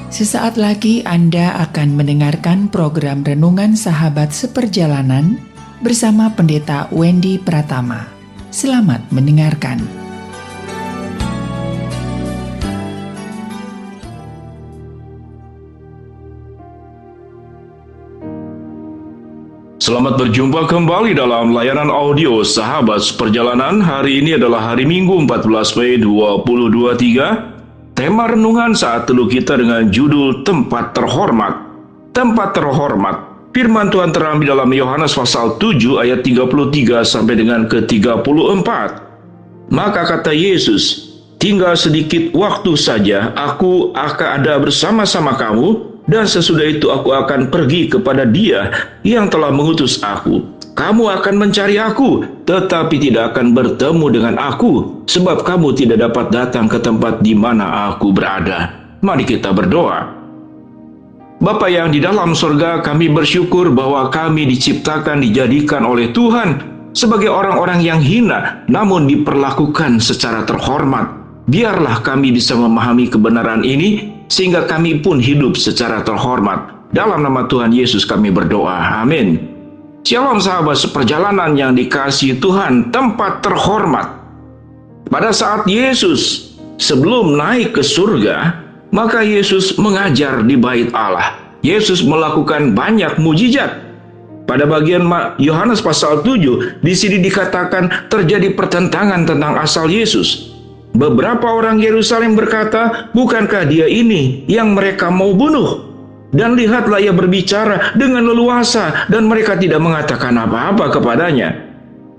Sesaat lagi Anda akan mendengarkan program Renungan Sahabat Seperjalanan bersama Pendeta Wendy Pratama. Selamat mendengarkan. Selamat berjumpa kembali dalam layanan audio Sahabat Seperjalanan. Hari ini adalah hari Minggu 14 Mei 2023. Tema renungan saat teduh kita dengan judul Tempat Terhormat. Tempat terhormat. Firman Tuhan terambil dalam Yohanes pasal 7 ayat 33 sampai dengan ke-34. Maka kata Yesus, "Tinggal sedikit waktu saja, aku akan ada bersama-sama kamu, dan sesudah itu aku akan pergi kepada Dia yang telah mengutus aku. Kamu akan mencari aku, tetapi tidak akan bertemu dengan aku, sebab kamu tidak dapat datang ke tempat di mana aku berada." Mari kita berdoa. Bapa yang di dalam surga, kami bersyukur bahwa kami diciptakan, dijadikan oleh Tuhan sebagai orang-orang yang hina, namun diperlakukan secara terhormat. Biarlah kami bisa memahami kebenaran ini, sehingga kami pun hidup secara terhormat. Dalam nama Tuhan Yesus kami berdoa. Amin. Shalom sahabat seperjalanan yang dikasihi Tuhan, tempat terhormat. Pada saat Yesus sebelum naik ke surga, maka Yesus mengajar di bait Allah. Yesus melakukan banyak mujizat. Pada bagian Yohanes pasal 7, di sini dikatakan terjadi pertentangan tentang asal Yesus. Beberapa orang Yerusalem berkata, "Bukankah Dia ini yang mereka mau bunuh? Dan lihatlah ia berbicara dengan leluasa dan mereka tidak mengatakan apa-apa kepadanya."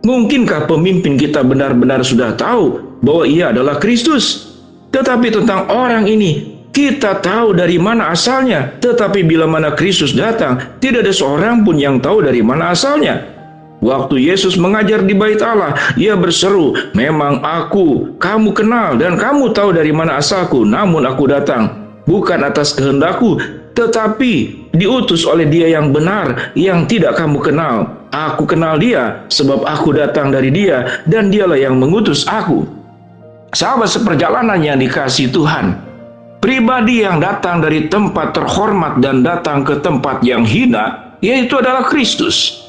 Mungkinkah pemimpin kita benar-benar sudah tahu bahwa ia adalah Kristus? Tetapi tentang orang ini, kita tahu dari mana asalnya. Tetapi bila mana Kristus datang, tidak ada seorang pun yang tahu dari mana asalnya. Waktu Yesus mengajar di bait Allah, ia berseru, "Memang aku, kamu kenal dan kamu tahu dari mana asalku, namun aku datang bukan atas kehendakku, tetapi diutus oleh Dia yang benar, yang tidak kamu kenal. Aku kenal Dia, sebab aku datang dari Dia, dan Dialah yang mengutus aku." Sahabat seperjalanan yang dikasihi Tuhan, pribadi yang datang dari tempat terhormat dan datang ke tempat yang hina, yaitu adalah Kristus.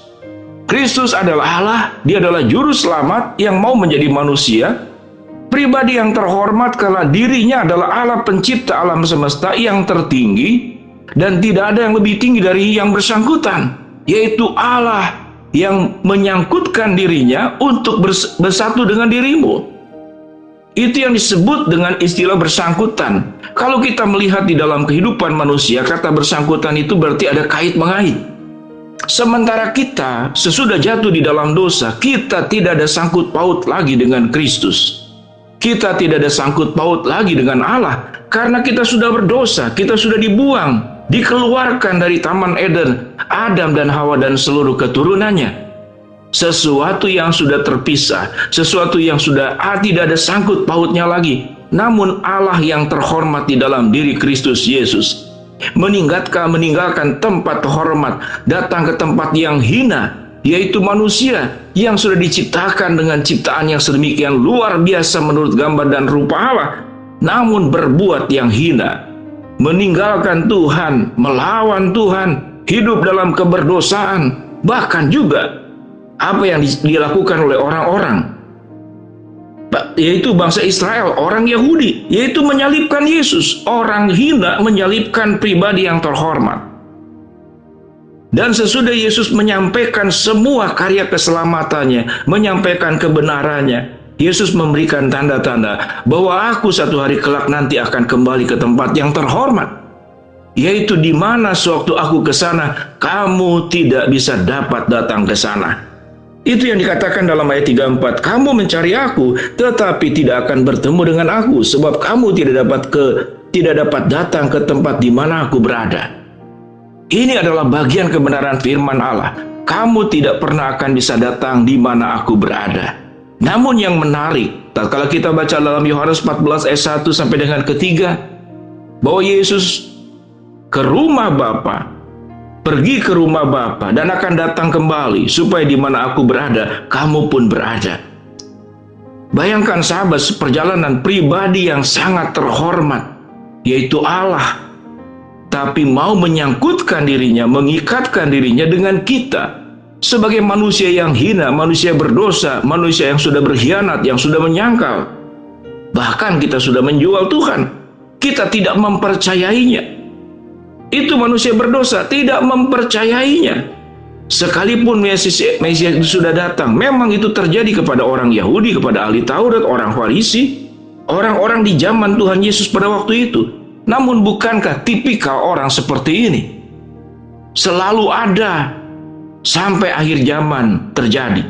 Kristus adalah Allah, Dia adalah juru selamat yang mau menjadi manusia. Pribadi yang terhormat karena dirinya adalah Allah pencipta alam semesta yang tertinggi, dan tidak ada yang lebih tinggi dari yang bersangkutan, yaitu Allah yang menyangkutkan dirinya untuk bersatu dengan dirimu. Itu yang disebut dengan istilah bersangkutan. Kalau kita melihat di dalam kehidupan manusia, kata bersangkutan itu berarti ada kait-mengait. Sementara kita sesudah jatuh di dalam dosa, kita tidak ada sangkut paut lagi dengan Kristus. Kita tidak ada sangkut paut lagi dengan Allah, karena kita sudah berdosa, kita sudah dibuang, dikeluarkan dari Taman Eden, Adam dan Hawa dan seluruh keturunannya. Sesuatu yang sudah terpisah, sesuatu yang sudah tidak ada sangkut pautnya lagi. Namun Allah yang terhormat di dalam diri Kristus Yesus meninggalkan tempat terhormat, datang ke tempat yang hina, yaitu manusia yang sudah diciptakan dengan ciptaan yang sedemikian luar biasa menurut gambar dan rupa Allah, namun berbuat yang hina, meninggalkan Tuhan, melawan Tuhan, hidup dalam keberdosaan, bahkan juga apa yang dilakukan oleh orang-orang, yaitu bangsa Israel, orang Yahudi, yaitu menyalibkan Yesus. Orang hina menyalibkan pribadi yang terhormat. Dan sesudah Yesus menyampaikan semua karya keselamatannya, menyampaikan kebenarannya, Yesus memberikan tanda-tanda bahwa aku satu hari kelak nanti akan kembali ke tempat yang terhormat, yaitu di mana sewaktu aku ke sana, kamu tidak bisa dapat datang ke sana. Itu yang dikatakan dalam ayat 34, "Kamu mencari aku, tetapi tidak akan bertemu dengan aku, sebab kamu tidak dapat datang ke tempat di mana aku berada." Ini adalah bagian kebenaran firman Allah. Kamu tidak pernah akan bisa datang di mana aku berada. Namun yang menarik, kalau kita baca dalam Yohanes 14 ayat 1 sampai dengan ke-3, bahwa Yesus ke rumah Bapa, pergi ke rumah Bapa dan akan datang kembali, supaya di mana aku berada, kamu pun berada. Bayangkan sahabat seperjalanan, pribadi yang sangat terhormat, yaitu Allah, tetapi mau menyangkutkan dirinya, mengikatkan dirinya dengan kita. Sebagai manusia yang hina, manusia berdosa, manusia yang sudah berkhianat, yang sudah menyangkal. Bahkan kita sudah menjual Tuhan. Kita tidak mempercayainya. Itu manusia berdosa, tidak mempercayainya. Sekalipun Mesias itu sudah datang, memang itu terjadi kepada orang Yahudi, kepada ahli Taurat, orang Farisi, orang-orang di zaman Tuhan Yesus pada waktu itu. Namun bukankah tipikal orang seperti ini selalu ada sampai akhir zaman terjadi?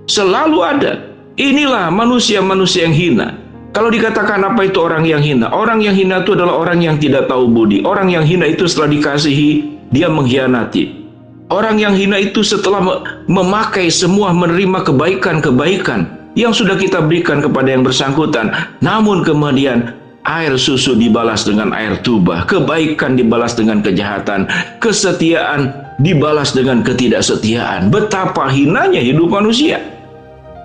Selalu ada. Inilah manusia-manusia yang hina. Kalau dikatakan apa itu orang yang hina? Orang yang hina itu adalah orang yang tidak tahu budi. Orang yang hina itu setelah dikasihi, dia mengkhianati. Orang yang hina itu setelah memakai semua, menerima kebaikan-kebaikan yang sudah kita berikan kepada yang bersangkutan, namun kemudian air susu dibalas dengan air tuba, kebaikan dibalas dengan kejahatan, kesetiaan dibalas dengan ketidaksetiaan. Betapa hinanya hidup manusia.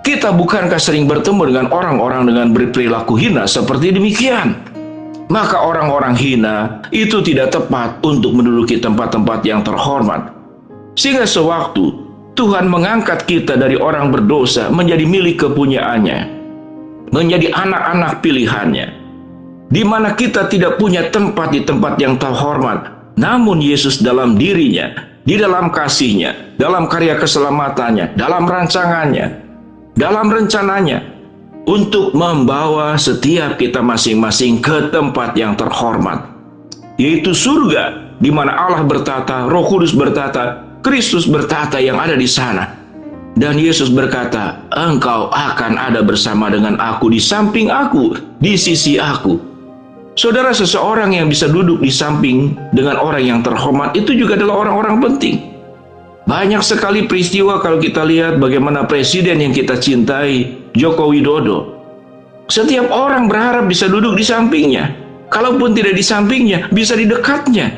Kita bukankah sering bertemu dengan orang-orang dengan berperilaku hina seperti demikian? Maka orang-orang hina itu tidak tepat untuk menduduki tempat-tempat yang terhormat. Sehingga sewaktu Tuhan mengangkat kita dari orang berdosa menjadi milik kepunyaannya, menjadi anak-anak pilihannya, di mana kita tidak punya tempat di tempat yang terhormat, namun Yesus dalam dirinya, di dalam kasihnya, dalam karya keselamatannya, dalam rancangannya, dalam rencananya, untuk membawa setiap kita masing-masing ke tempat yang terhormat, yaitu surga, di mana Allah bertata, Roh Kudus bertata, Kristus bertata yang ada di sana. Dan Yesus berkata, engkau akan ada bersama dengan aku, di samping aku, di sisi aku. Saudara, seseorang yang bisa duduk di samping dengan orang yang terhormat itu juga adalah orang-orang penting. Banyak sekali peristiwa kalau kita lihat bagaimana presiden yang kita cintai, Joko Widodo. Setiap orang berharap bisa duduk di sampingnya. Kalaupun tidak di sampingnya, bisa di dekatnya.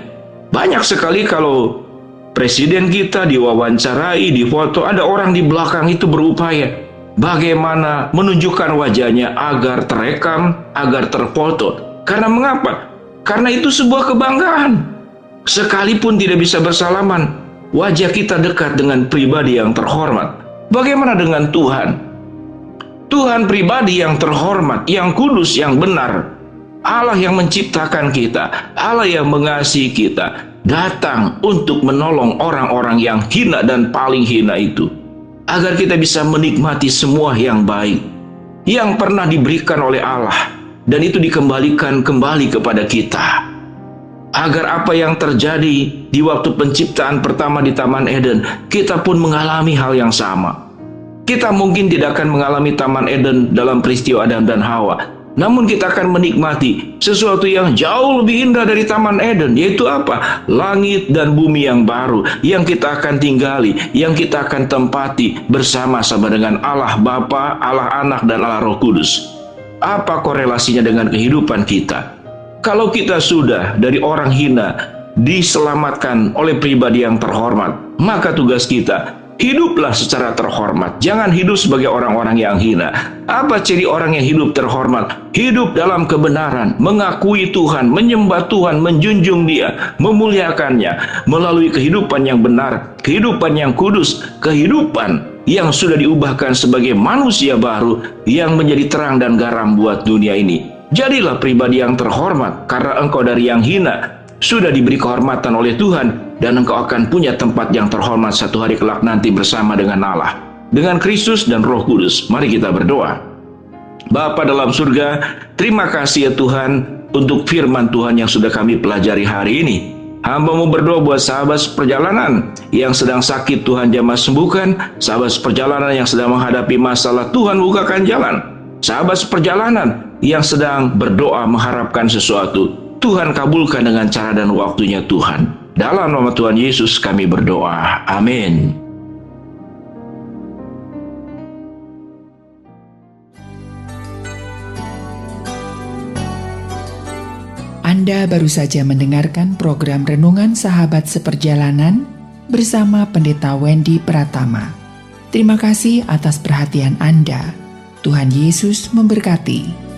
Banyak sekali kalau presiden kita diwawancarai, difoto, ada orang di belakang itu berupaya bagaimana menunjukkan wajahnya agar terekam, agar terfoto. Karena mengapa? Karena itu sebuah kebanggaan. Sekalipun tidak bisa bersalaman, wajah kita dekat dengan pribadi yang terhormat. Bagaimana dengan Tuhan? Tuhan pribadi yang terhormat, yang kudus, yang benar. Allah yang menciptakan kita, Allah yang mengasihi kita, datang untuk menolong orang-orang yang hina dan paling hina itu, agar kita bisa menikmati semua yang baik yang pernah diberikan oleh Allah, dan itu dikembalikan kembali kepada kita, agar apa yang terjadi di waktu penciptaan pertama di Taman Eden, kita pun mengalami hal yang sama. Kita mungkin tidak akan mengalami Taman Eden dalam peristiwa Adam dan Hawa, namun kita akan menikmati sesuatu yang jauh lebih indah dari Taman Eden, yaitu apa? Langit dan bumi yang baru, yang kita akan tinggali, yang kita akan tempati bersama-sama dengan Allah Bapa, Allah Anak, dan Allah Roh Kudus. Apa korelasinya dengan kehidupan kita? Kalau kita sudah dari orang hina diselamatkan oleh pribadi yang terhormat, maka tugas kita, hiduplah secara terhormat. Jangan hidup sebagai orang-orang yang hina. Apa ciri orang yang hidup terhormat? Hidup dalam kebenaran, mengakui Tuhan, menyembah Tuhan, menjunjung Dia, memuliakannya melalui kehidupan yang benar, kehidupan yang kudus, kehidupan yang sudah diubahkan sebagai manusia baru yang menjadi terang dan garam buat dunia ini. Jadilah pribadi yang terhormat, karena engkau dari yang hina sudah diberi kehormatan oleh Tuhan, dan engkau akan punya tempat yang terhormat satu hari kelak nanti bersama dengan Allah, dengan Kristus dan Roh Kudus. Mari kita berdoa. Bapa dalam surga, terima kasih ya Tuhan untuk firman Tuhan yang sudah kami pelajari hari ini. Hamba-Mu berdoa buat sahabat seperjalanan yang sedang sakit, Tuhan jamah sembuhkan. Sahabat seperjalanan yang sedang menghadapi masalah, Tuhan bukakan jalan. Sahabat seperjalanan yang sedang berdoa mengharapkan sesuatu, Tuhan kabulkan dengan cara dan waktunya Tuhan. Dalam nama Tuhan Yesus kami berdoa. Amin. Anda baru saja mendengarkan program Renungan Sahabat Seperjalanan bersama Pendeta Wendy Pratama. Terima kasih atas perhatian Anda. Tuhan Yesus memberkati.